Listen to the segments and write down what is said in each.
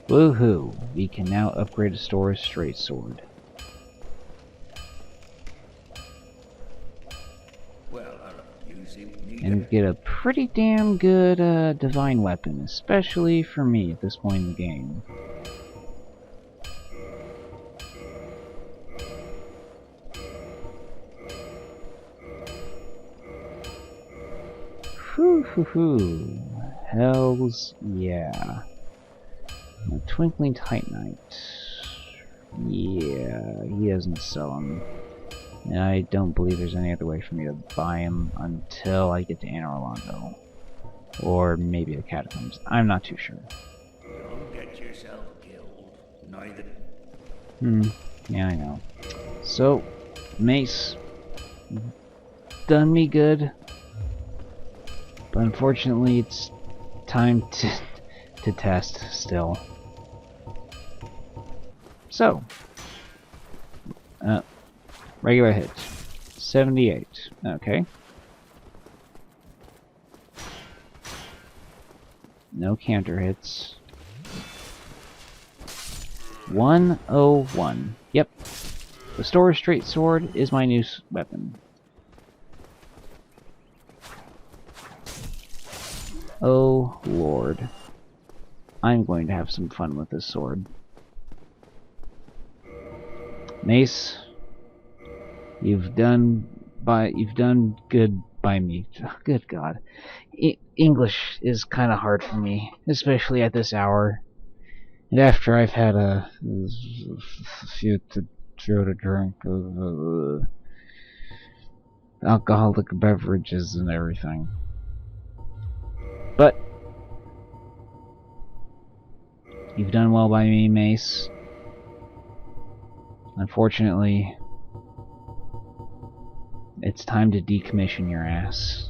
Woohoo! We can now upgrade a store's straight sword. And get a pretty damn good divine weapon, especially for me at this point in the game. Whew, hoo, hoo. Hells yeah. A Twinkling Titanite. Yeah, he doesn't sell them. And I don't believe there's any other way for me to buy him until I get to Anne Orlando. Or maybe the Catacombs. I'm not too sure. Don't get yourself killed. Neither. Yeah, I know. So, Mace. Done me good. But unfortunately, it's time to test still. So, regular hit, 78. Okay. No counter hits. 101. Yep. The Store's straight sword is my new weapon. Oh Lord. I'm going to have some fun with this sword. Mace, you've done good by me. Good God. English is kind of hard for me, especially at this hour. And after I've had a few to drink of alcoholic beverages and everything. But you've done well by me, Mace. Unfortunately, it's time to decommission your ass.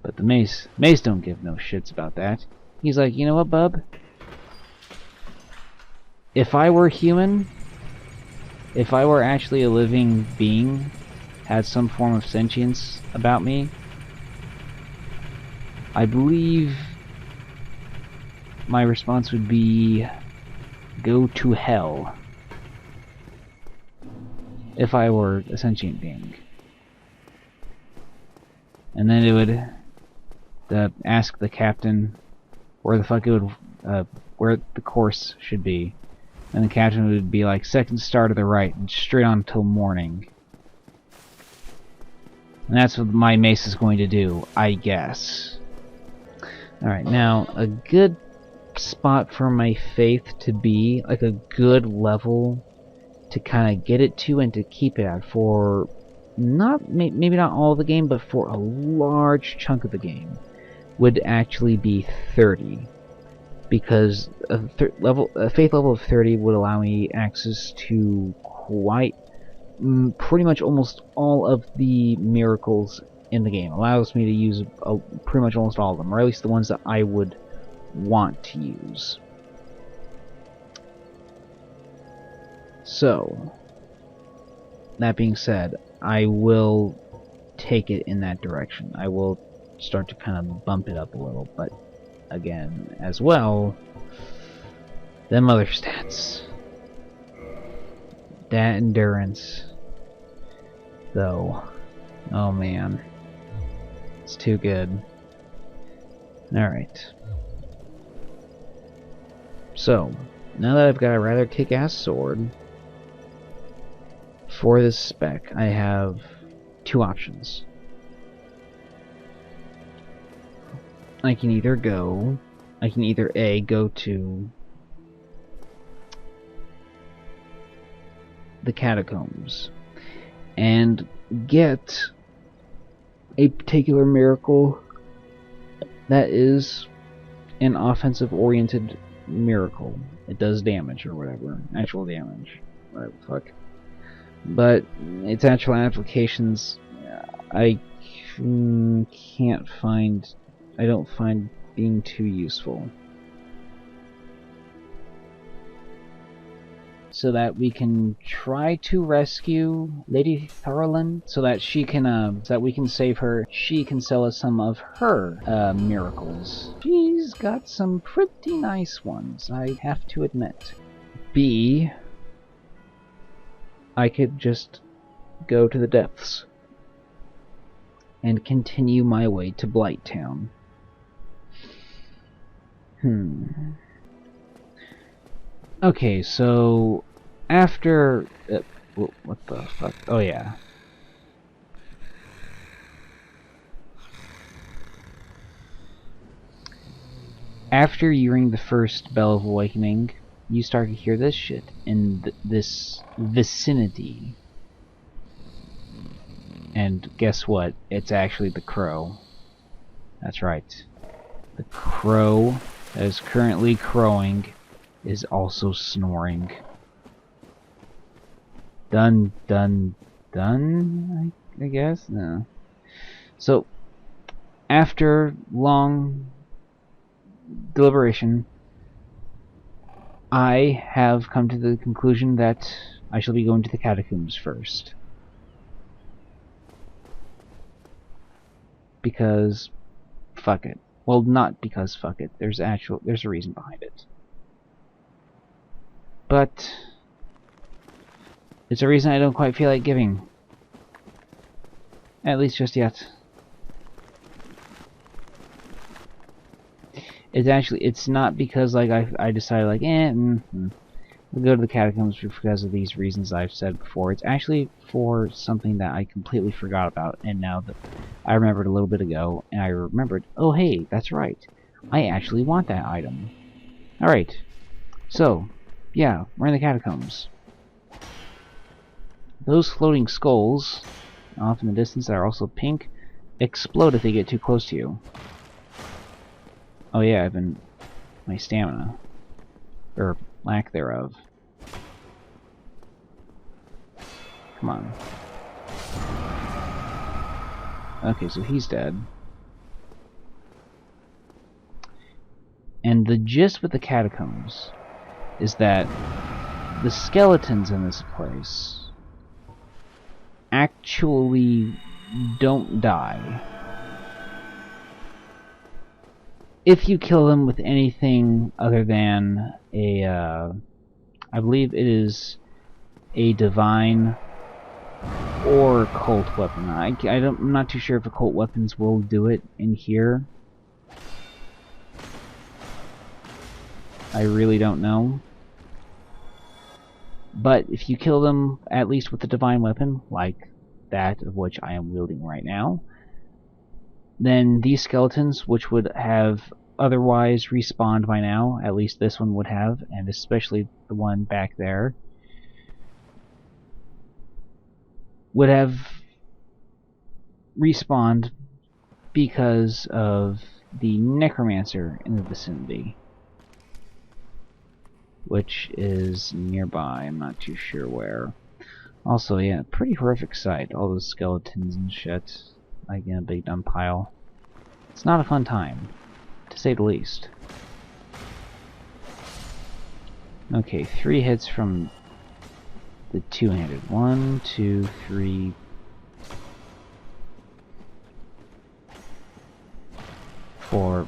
But the Mace don't give no shits about that. He's like, you know what, bub? If I were human, if I were actually a living being, had some form of sentience about me, I believe my response would be, go to hell. If I were a sentient being. And then it would ask the captain where the fuck it would, where the course should be. And the captain would be like, second star to the right, and straight on till morning. And that's what my mace is going to do, I guess. Alright, now, a good spot for my faith to be, like a good level to kind of get it to and to keep it at for maybe not all of the game, but for a large chunk of the game, would actually be 30. Because a faith level of 30 would allow me access to pretty much almost all of the miracles in the game. Allows me to use pretty much almost all of them, or at least the ones that I would want to use. So, that being said, I will take it in that direction. I will start to kind of bump it up a little, but again, as well, them other stats. That endurance, though, oh man, it's too good. Alright. So, now that I've got a rather kick-ass sword, for this spec, I have two options. I can either A, go to the Catacombs and get a particular miracle that is an offensive-oriented miracle. It does damage or whatever. Actual damage. Whatever the fuck. But its actual applications, I can't find... I don't find being too useful. so that we can try to rescue Lady Thorolin, so that she can, so that we can save her. She can sell us some of her miracles. She's got some pretty nice ones, I have to admit. B, I could just go to the depths and continue my way to Blighttown. Okay, so after what the fuck? Oh yeah. After you ring the first bell of awakening, you start to hear this shit in this vicinity. And guess what? It's actually the crow. That's right. The crow that is currently crowing is also snoring. Dun dun dun, I guess? No. So, after long deliberation, I have come to the conclusion that I shall be going to the Catacombs first. Because fuck it. Well, not because fuck it. There's a reason behind it. But it's a reason I don't quite feel like giving. At least just yet. It's not because like I decided like we'll go to the Catacombs because of these reasons I've said before. It's actually for something that I completely forgot about, and now that I remembered a little bit ago, and I remembered, oh hey, that's right. I actually want that item. Alright. So, yeah, we're in the Catacombs. Those floating skulls, off in the distance that are also pink, explode if they get too close to you. Oh yeah, my stamina. Or lack thereof. Come on. Okay, so he's dead. And the gist with the Catacombs is that the skeletons in this place actually don't die. If you kill them with anything other than a, I believe it is a divine or cult weapon. I'm not too sure if the cult weapons will do it in here. I really don't know. But if you kill them at least with a divine weapon, like that of which I am wielding right now, then these skeletons, which would have otherwise respawned by now, at least this one would have, and especially the one back there, would have respawned because of the necromancer in the vicinity, which is nearby. I'm not too sure where. Also, yeah, pretty horrific sight. All those skeletons and shit, like in a big dump pile. It's not a fun time, to say the least. Okay, 3 hits from the two-handed. 1, 2, 3, 4.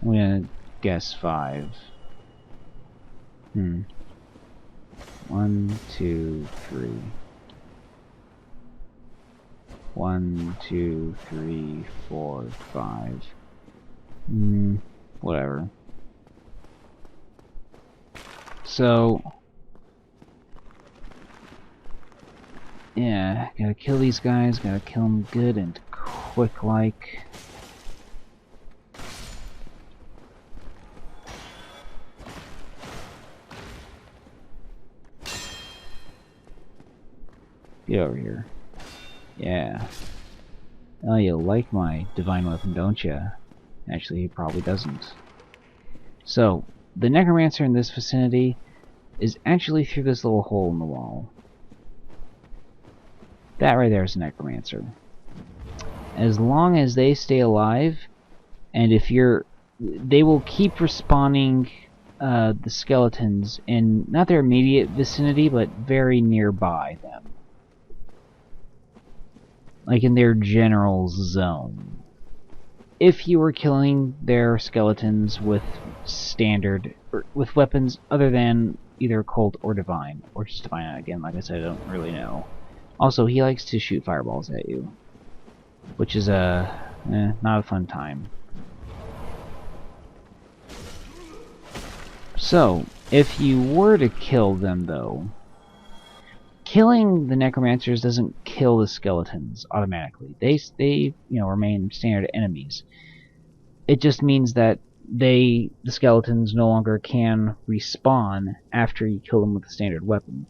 I'm gonna guess 5. 1, 2, 3. 1, 2, 3, 4, 5. Whatever. So, yeah, gotta kill these guys, gotta kill them good and quick like. Get over here. Yeah. Oh, you like my divine weapon, don't you? Actually, he probably doesn't. So, the necromancer in this vicinity is actually through this little hole in the wall. That right there is a necromancer. As long as they stay alive, and if you're they will keep respawning the skeletons in not their immediate vicinity, but very nearby them. Like in their general zone. If you were killing their skeletons with with weapons other than either Colt or Divine, or just Divine again, like I said, I don't really know. Also, he likes to shoot fireballs at you, which is not a fun time. So, if you were to kill them, though, killing the necromancers doesn't kill the skeletons automatically. They remain standard enemies. It just means that the skeletons no longer can respawn after you kill them with a standard weapon.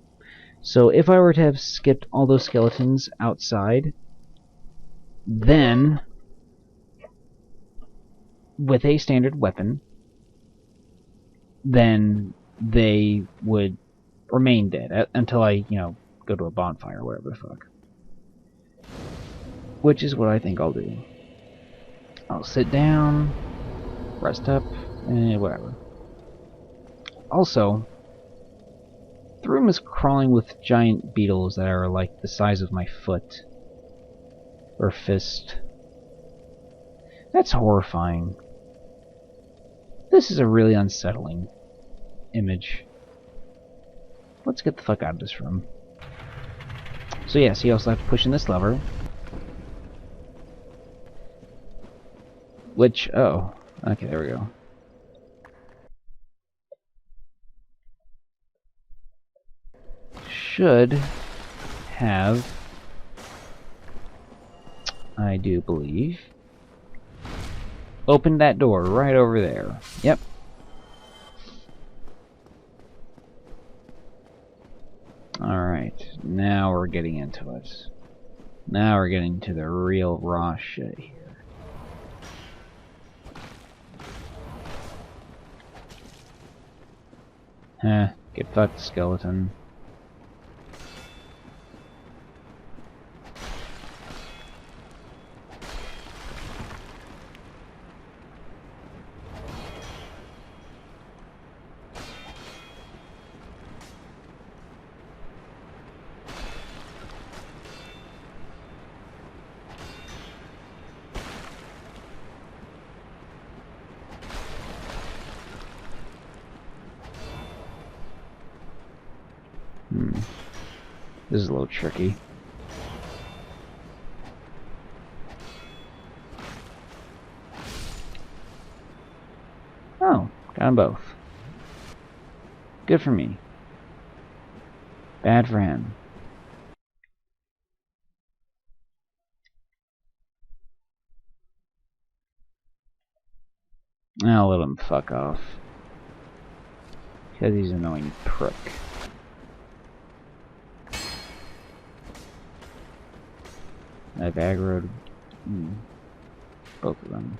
So if I were to have skipped all those skeletons outside, then with a standard weapon, then they would remain dead until I, go to a bonfire or whatever the fuck. Which is what I think I'll do. I'll sit down, rest up, and whatever. Also, the room is crawling with giant beetles that are like the size of my foot. Or fist. That's horrifying. This is a really unsettling image. Let's get the fuck out of this room. So yes, you also have to push in this lever. Which, oh, okay, there we go. Should have, I do believe, opened that door right over there. Yep. Alright, now we're getting into it. Now we're getting to the real raw shit here. Get fucked, skeleton. This is a little tricky. Oh, got them both. Good for me. Bad for him. I'll let him fuck off. Because he's an annoying prick. I've aggroed both of them.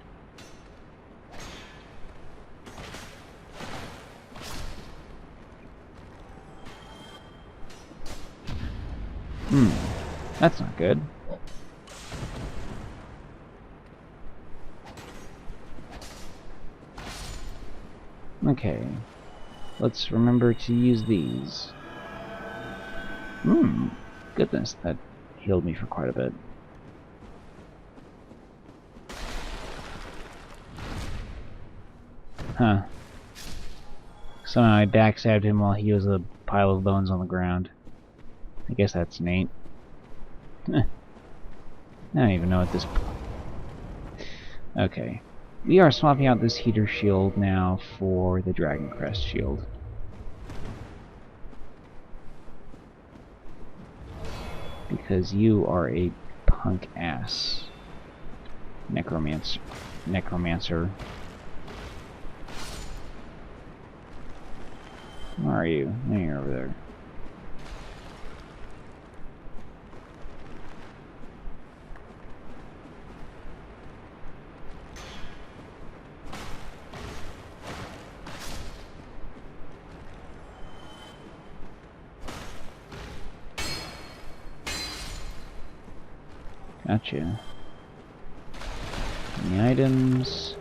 That's not good. Okay. Let's remember to use these. Goodness, that healed me for quite a bit. Huh. Somehow I backstabbed him while he was a pile of bones on the ground. I guess that's neat. I don't even know at this point. Okay. We are swapping out this heater shield now for the Dragon Crest shield. Because you are a punk ass necromancer. Where are you? There, you're over there. Gotcha. Any items?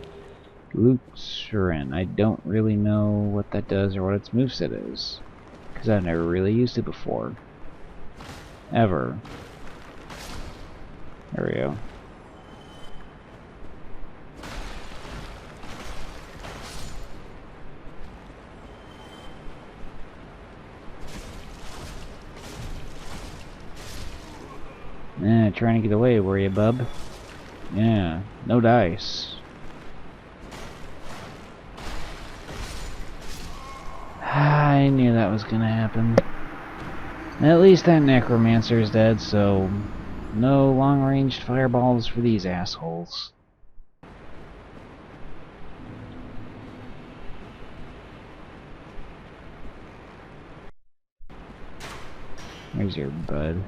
Luxurin. I don't really know what that does or what its moveset is. Because I've never really used it before. Ever. There we go. Trying to get away, were you, bub? Yeah, no dice. I knew that was gonna happen. At least that necromancer's dead, so no long-ranged fireballs for these assholes. There's your bud.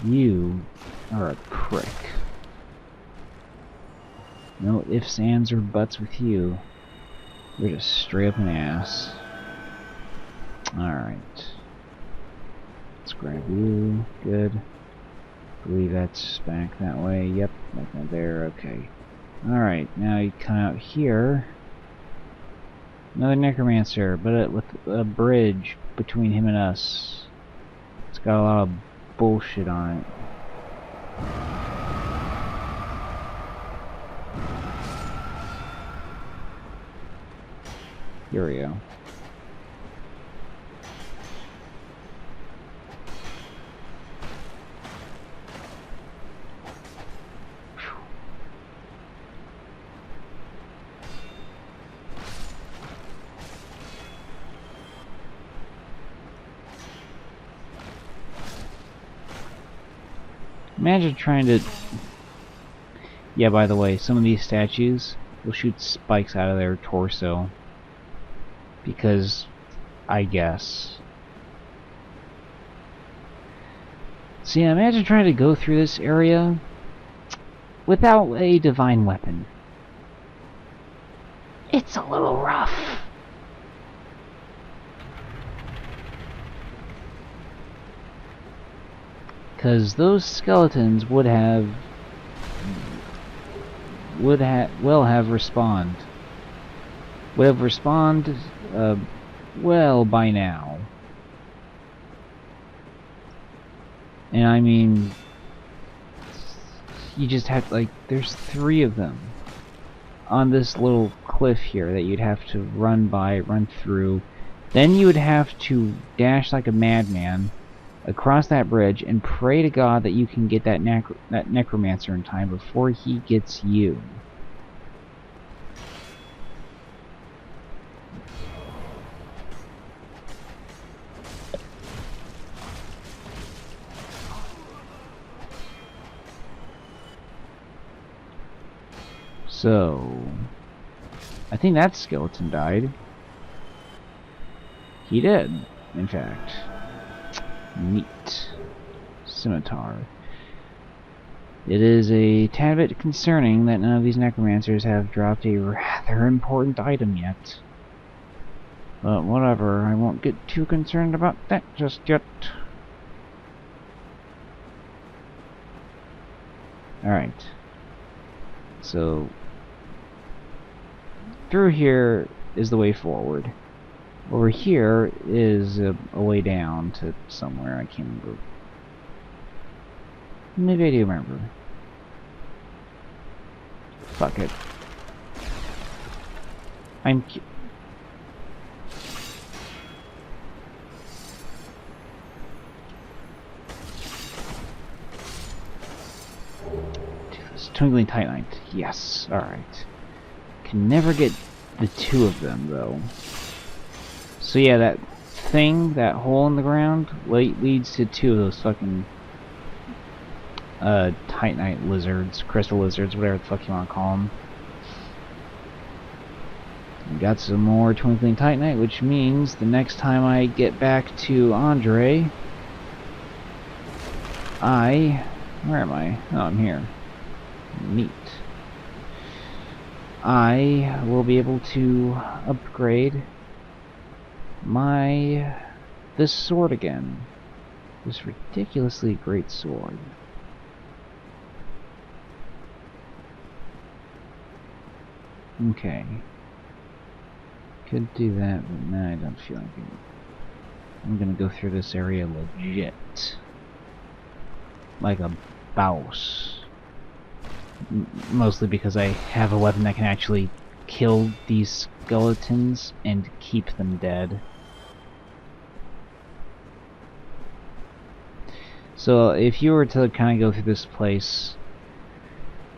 You are a prick. No ifs, ands, or buts with you. You're just straight up an ass. Alright. Let's grab you. Good. Believe that's back that way. Yep, back there. Okay. Alright, now you come out here. Another necromancer, but with a bridge between him and us. It's got a lot of bullshit on it. Here we go. Imagine trying to... Yeah, by the way, some of these statues will shoot spikes out of their torso. Because, I guess. See, imagine trying to go through this area without a divine weapon. It's a little rough. Because those skeletons would have respawned. Would have respawned, well, by now. And I mean, you just have, like, there's 3 of them on this little cliff here that you'd have to run through. Then you would have to dash like a madman across that bridge and pray to God that you can get that necromancer in time before he gets you. So, I think that skeleton died. He did, in fact. Neat. Scimitar. It is a tad bit concerning that none of these necromancers have dropped a rather important item yet. But whatever, I won't get too concerned about that just yet. Alright. So, through here is the way forward. Over here is a way down to somewhere, I can't remember. Maybe I do remember. Fuck it. Twinkling Titanite. Yes, alright. Can never get the 2 of them, though. So yeah, that thing, that hole in the ground, leads to 2 of those fucking Titanite lizards, crystal lizards, whatever the fuck you want to call them. Got some more Twinkling Titanite, which means the next time I get back to Andre, where am I? Oh, I'm here. Neat. I will be able to upgrade this sword again. This ridiculously great sword. Okay. Could do that, but nah, I don't feel like it. I'm gonna go through this area legit. Like a boss. Mostly because I have a weapon that can actually kill these skeletons and keep them dead. So if you were to kind of go through this place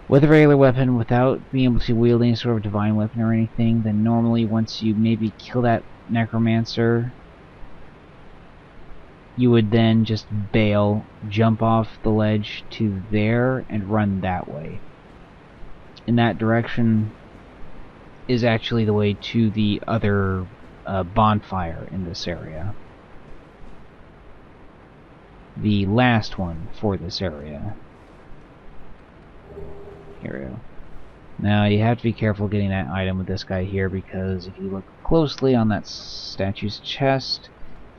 with a regular weapon without being able to wield any sort of divine weapon or anything, then normally once you maybe kill that necromancer, you would then just bail, jump off the ledge to there, and run that way. In that direction is actually the way to the other bonfire in this area. The last one for this area. Here we go. Now you have to be careful getting that item with this guy here, because if you look closely on that statue's chest,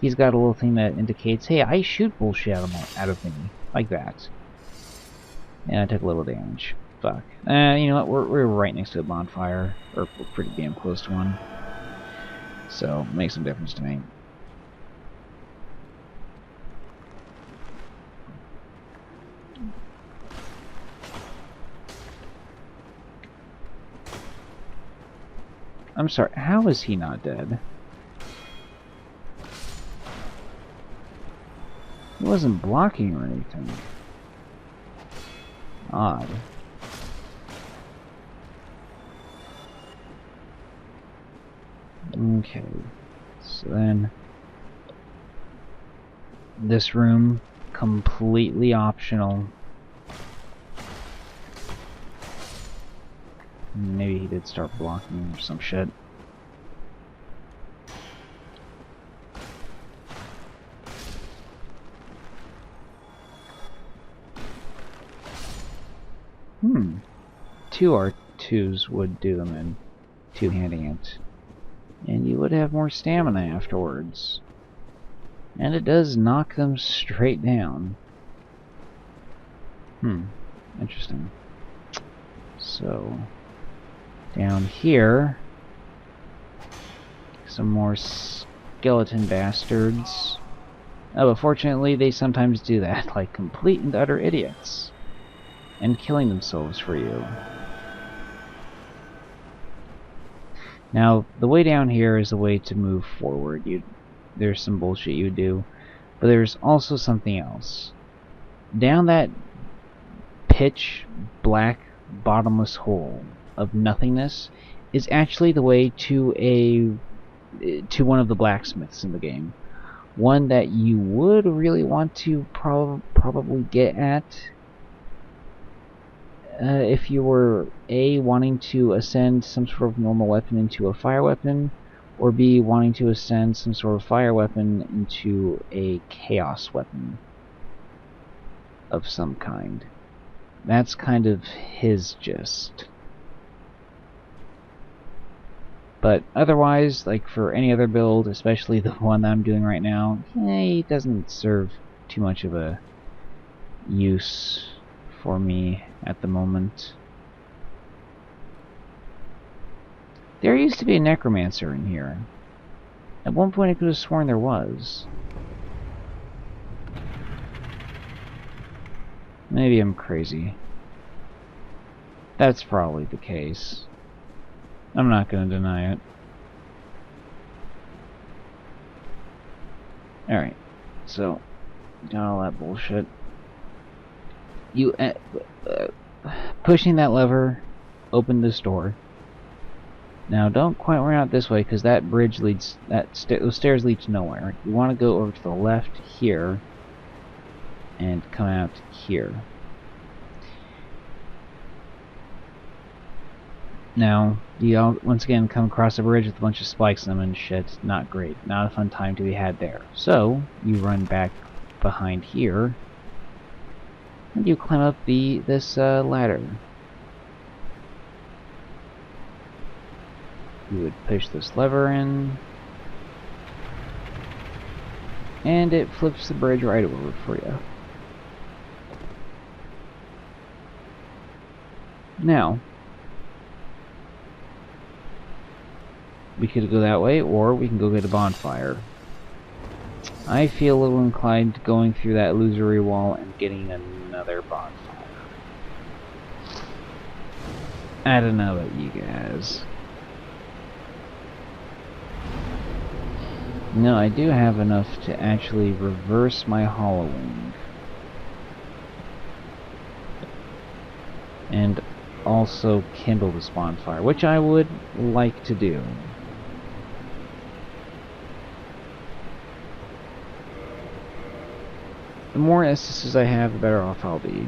he's got a little thing that indicates, hey, I shoot bullshit out of me. Like that. And I took a little damage. Fuck. You know what? We're right next to a bonfire. Or we're pretty damn close to one. So, makes some difference to me. I'm sorry, how is he not dead? He wasn't blocking or anything. Odd. Okay. So then... this room, completely optional. Maybe he did start blocking or some shit. Two R2s would do them in two-handing it. And you would have more stamina afterwards. And it does knock them straight down. Interesting. So... down here, some more skeleton bastards. Oh, but fortunately they sometimes do that, like complete and utter idiots. And killing themselves for you. Now, the way down here is a way to move forward. There's some bullshit you would do. But there's also something else. Down that pitch black bottomless hole of nothingness is actually the way to one of the blacksmiths in the game. One that you would really want to probably get at if you were A, wanting to ascend some sort of normal weapon into a fire weapon, or B, wanting to ascend some sort of fire weapon into a chaos weapon of some kind. That's kind of his gist. But otherwise, like for any other build, especially the one that I'm doing right now, he doesn't serve too much of a use for me at the moment. There used to be a necromancer in here. At one point I could have sworn there was. Maybe I'm crazy. That's probably the case. I'm not going to deny it. Alright, so, got all that bullshit. You, pushing that lever opened this door. Now, don't quite run out this way, because that bridge leads, those stairs lead to nowhere. You want to go over to the left here, and come out here. Now, you once again come across a bridge with a bunch of spikes in them and shit. Not great. Not a fun time to be had there. So, you run back behind here, and you climb up this ladder. You would push this lever in, And it flips the bridge right over for you. Now, we could go that way, or we can go get a bonfire. I feel a little inclined to going through that illusory wall and getting another bonfire. I don't know about you guys. No, I do have enough to actually reverse my hollowing. And also kindle this bonfire, which I would like to do. The more essences I have, the better off I'll be.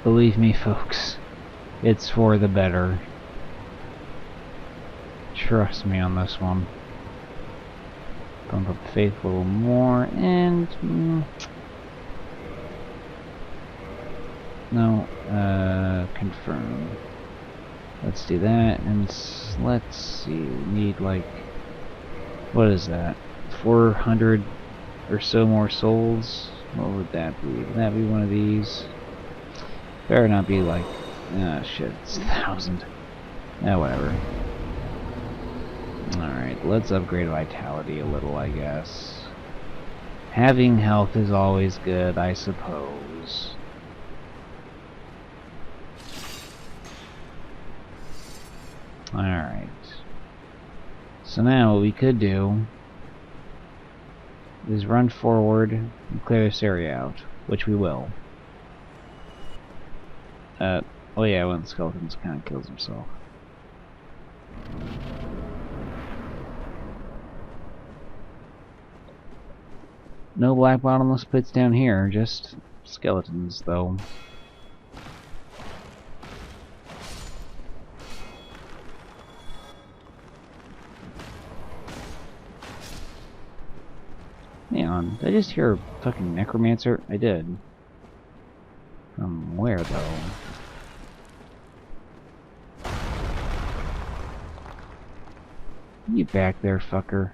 Believe me, folks, it's for the better. Trust me on this one. Bump up faith a little more, and no, confirm. Let's do that, and let's see. We need like, what is that? 400 or so more souls. What would that be? Would that be one of these? Better not be like, ah, shit, it's 1,000. Ah, whatever. Alright, let's upgrade vitality a little, I guess. Having health is always good, I suppose. Alright. So now what we could do is run forward and clear this area out, which we will. Oh yeah, when the skeleton kind of kills himself. No black bottomless pits down here, just skeletons though. Hang on, did I just hear a fucking necromancer? I did. From where though? You back there, fucker.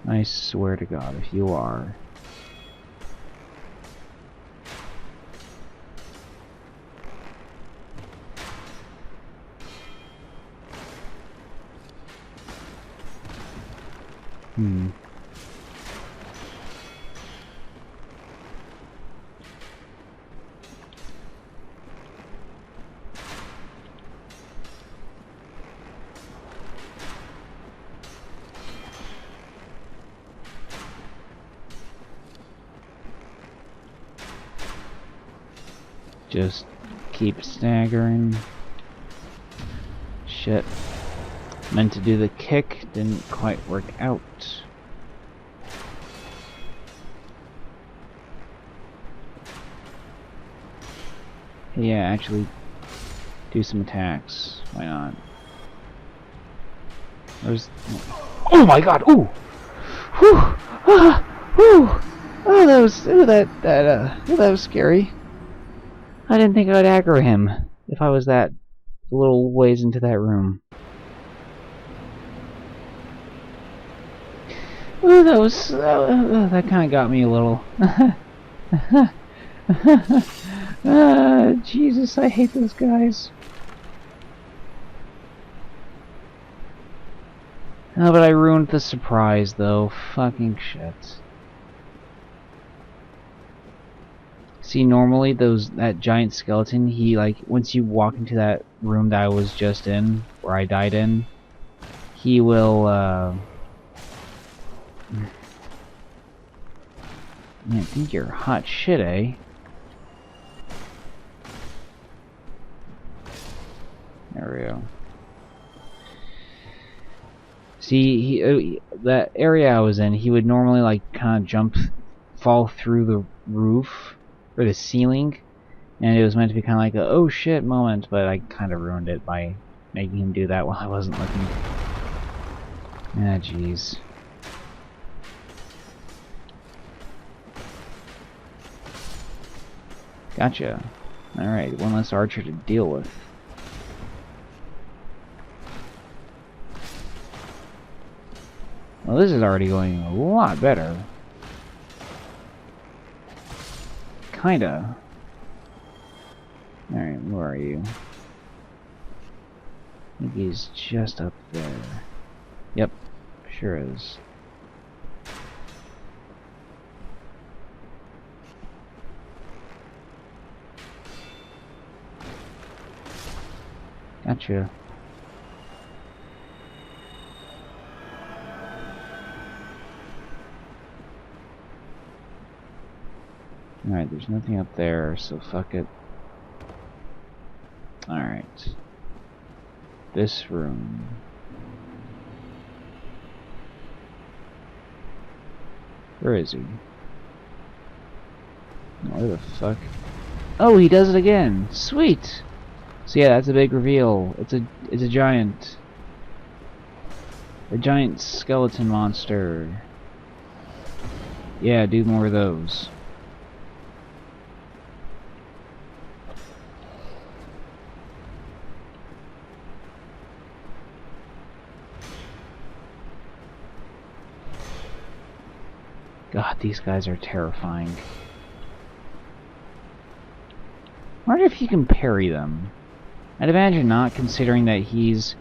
I swear to God, if you are. Just keep staggering. Shit. Meant to do the kick, didn't quite work out. Yeah, actually do some attacks. Why not? There's... Oh my god! Ooh! Whew! Ah! Whew! Oh, that was... Ooh, that was scary. I didn't think I would aggro him if I was that little ways into that room. Ooh, that was... that kind of got me a little. Jesus, I hate those guys. Oh, but I ruined the surprise, though. Fucking shit. See, normally that giant skeleton, he like once you walk into that room that I was just in, where I died in, he will man, I think you're hot shit, eh? There we go. See, that area I was in, he would normally like kind of fall through the roof or the ceiling, and it was meant to be kind of like a oh shit moment, but I kind of ruined it by making him do that while I wasn't looking. Ah, jeez. Gotcha. Alright, one less archer to deal with. Well, this is already going a lot better. Kinda. Alright, where are you? I think he's just up there. Yep, sure is. Gotcha. Alright, there's nothing up there, so fuck it. Alright. This room. Where is he? Where the fuck? Oh, he does it again! Sweet! So yeah, that's a big reveal. It's a giant. A giant skeleton monster. Yeah, do more of those. God, these guys are terrifying. I wonder if you can parry them. I'd imagine not, considering that he's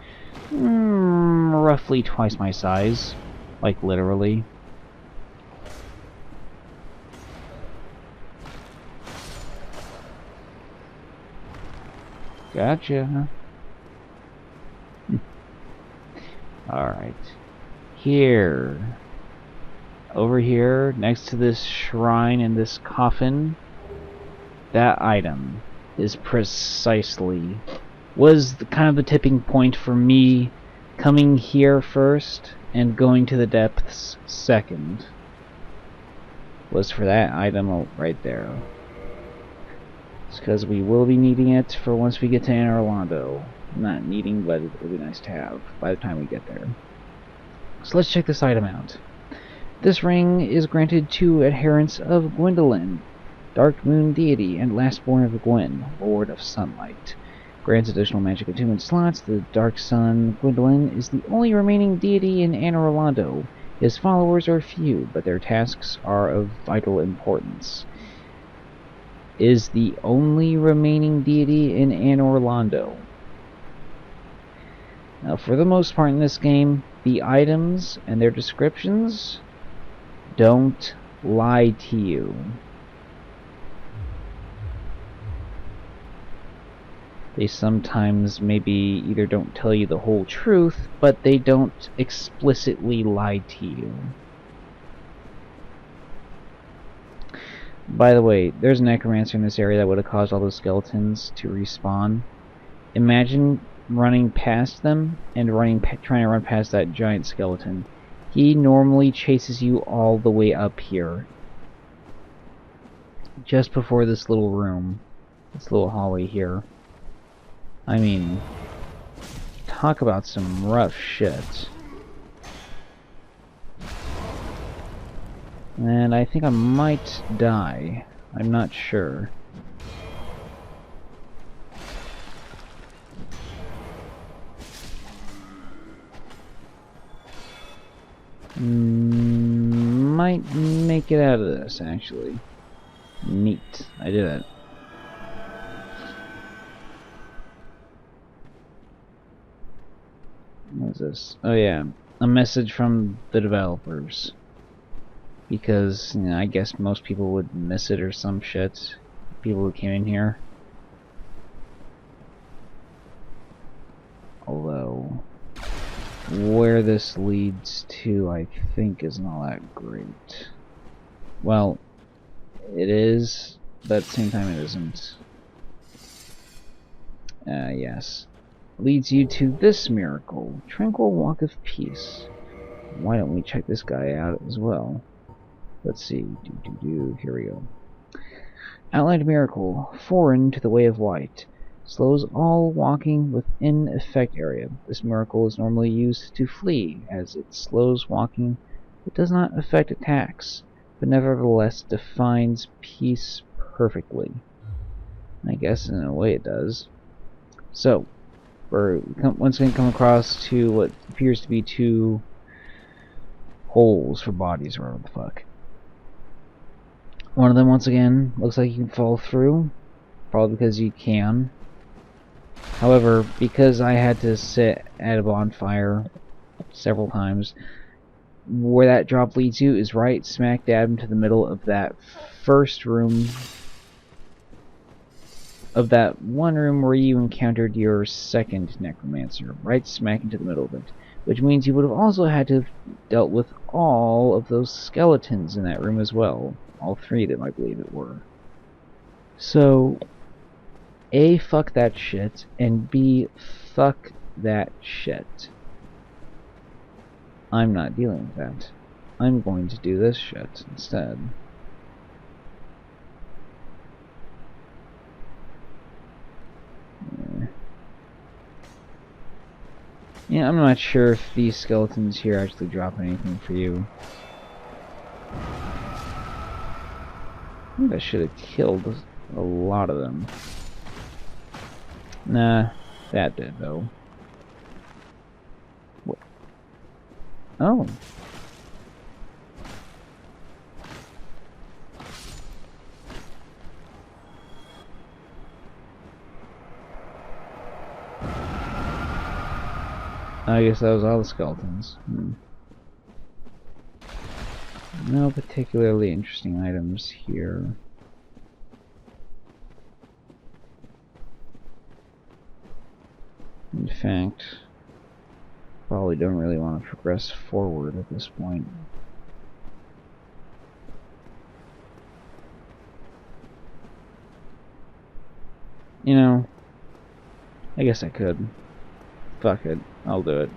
roughly twice my size. Like, literally. Gotcha. Alright. Here. Over here, next to this shrine and this coffin, that item is precisely... was kind of the tipping point for me coming here first and going to the depths second. Was for that item right there. It's because we will be needing it for once we get to Anne Orlando. Not needing, but it will be nice to have by the time we get there. So let's check this item out. This ring is granted to adherents of Gwendolyn, Dark Moon Deity and Lastborn of Gwen, Lord of Sunlight. Grants additional magic attunement slots. The Dark Sun Gwendolyn is the only remaining deity in Anne Orlando. His followers are few, but their tasks are of vital importance. Is the only remaining deity in Anne Orlando. Now, for the most part in this game, the items and their descriptions don't lie to you. They sometimes maybe either don't tell you the whole truth, but they don't explicitly lie to you. By the way, there's a necromancer in this area that would have caused all those skeletons to respawn. Imagine running past them and trying to run past that giant skeleton. He normally chases you all the way up here. Just before this little room. This little hallway here. I mean, talk about some rough shit. And I think I might die. I'm not sure. Might make it out of this, actually. Neat. I did it. What is this? Oh yeah, a message from the developers. Because, you know, I guess most people would miss it or some shit. People who came in here. Although, where this leads to, I think, isn't all that great. Well, it is, but at the same time it isn't. Yes. Leads you to this miracle, Tranquil Walk of Peace. Why don't we check this guy out as well? Let's see. Here we go. Outlined miracle, foreign to the way of white. Slows all walking within effect area. This miracle is normally used to flee, as it slows walking but does not affect attacks, but nevertheless defines peace perfectly. I guess in a way it does. So, we're once again come across to what appears to be two holes for bodies, or whatever the fuck. One of them, once again, looks like you can fall through, probably because you can. However, because I had to sit at a bonfire several times, where that drop leads you is right smack dab into the middle of that first room, of that one room where you encountered your second necromancer, right smack into the middle of it, which means you would have also had to have dealt with all of those skeletons in that room as well. All three of them, I believe it were. So, A, fuck that shit, and B, fuck that shit. I'm not dealing with that. I'm going to do this shit instead. Yeah, I'm not sure if these skeletons here actually drop anything for you. I think I should have killed a lot of them. Nah, that did though. What? Oh. I guess that was all the skeletons. No particularly interesting items here. In fact, probably don't really want to progress forward at this point. You know, I guess I could. Fuck it, I'll do it.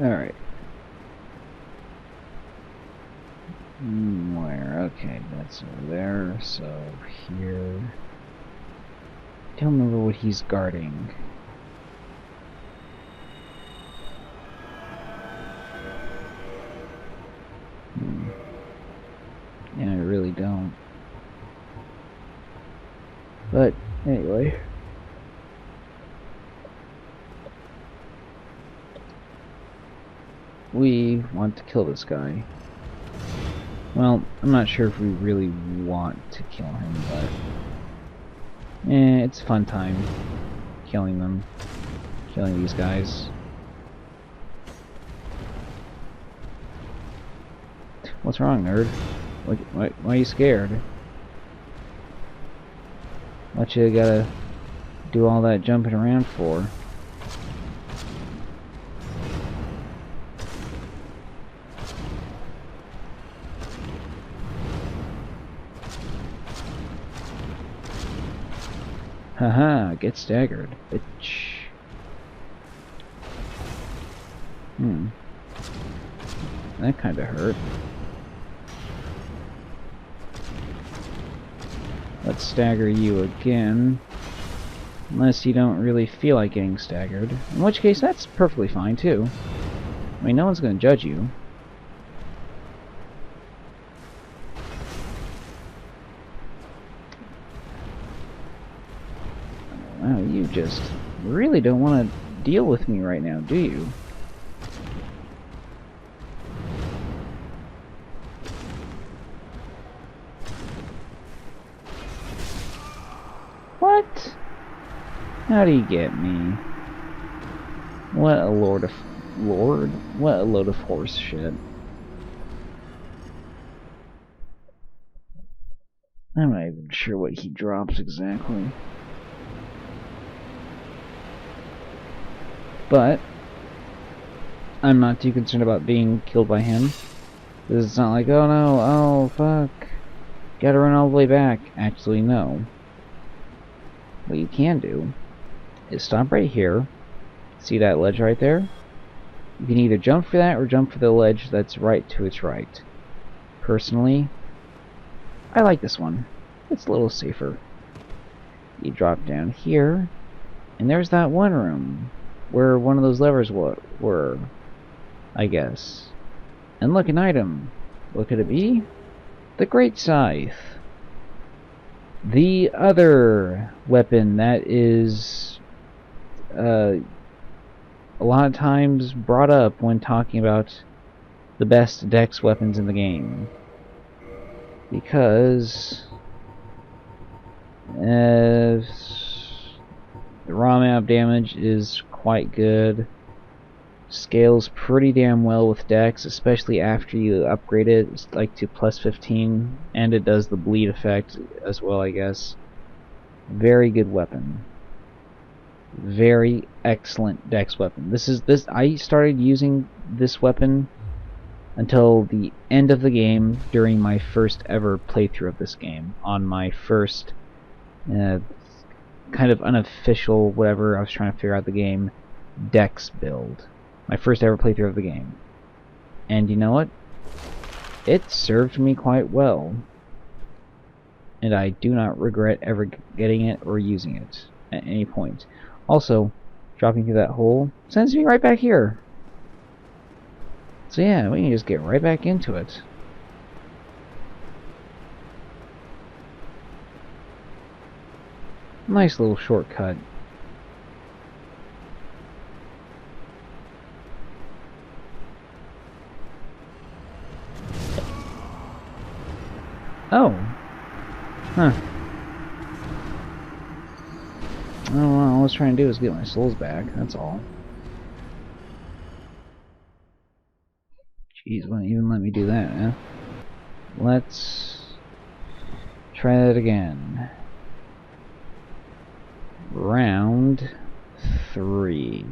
Alright. Where? Okay, that's over there. So, here. Don't remember what he's guarding. Yeah, I really don't. But, anyway. We want to kill this guy. Well, I'm not sure if we really want to kill him, but... it's a fun time. Killing them. Killing these guys. What's wrong, nerd? Why are you scared? What you gotta do all that jumping around for? Haha, get staggered, bitch. That kinda hurt. Let's stagger you again. Unless you don't really feel like getting staggered. In which case, that's perfectly fine, too. I mean, no one's gonna judge you. Wow, you just really don't want to deal with me right now, do you? What? How do you get me? What a load of horse shit. I'm not even sure what he drops exactly. But I'm not too concerned about being killed by him. Because it's not like, oh no, oh fuck, gotta run all the way back. Actually, no. What you can do is stop right here. See that ledge right there? You can either jump for that or jump for the ledge that's right to its right. Personally, I like this one. It's a little safer. You drop down here, and there's that one room where one of those levers were, I guess. And look, an item. What could it be? The Great Scythe. The other weapon that is a lot of times brought up when talking about the best dex weapons in the game. Because the raw amount of damage is quite good. Scales pretty damn well with dex, especially after you upgrade it. It's like to plus 15, and it does the bleed effect as well, I guess. Very good weapon. Very excellent dex weapon. I started using this weapon until the end of the game during my first ever playthrough of this game, on my first kind of unofficial whatever I was trying to figure out the game dex build. My first ever playthrough of the game. And you know what? It served me quite well. And I do not regret ever getting it or using it at any point. Also, dropping through that hole sends me right back here. So yeah, we can just get right back into it. Nice little shortcut. Oh. Huh. Oh, well, all I was trying to do is get my souls back, that's all. Jeez, wouldn't even let me do that, huh? Let's try that again. Round 3.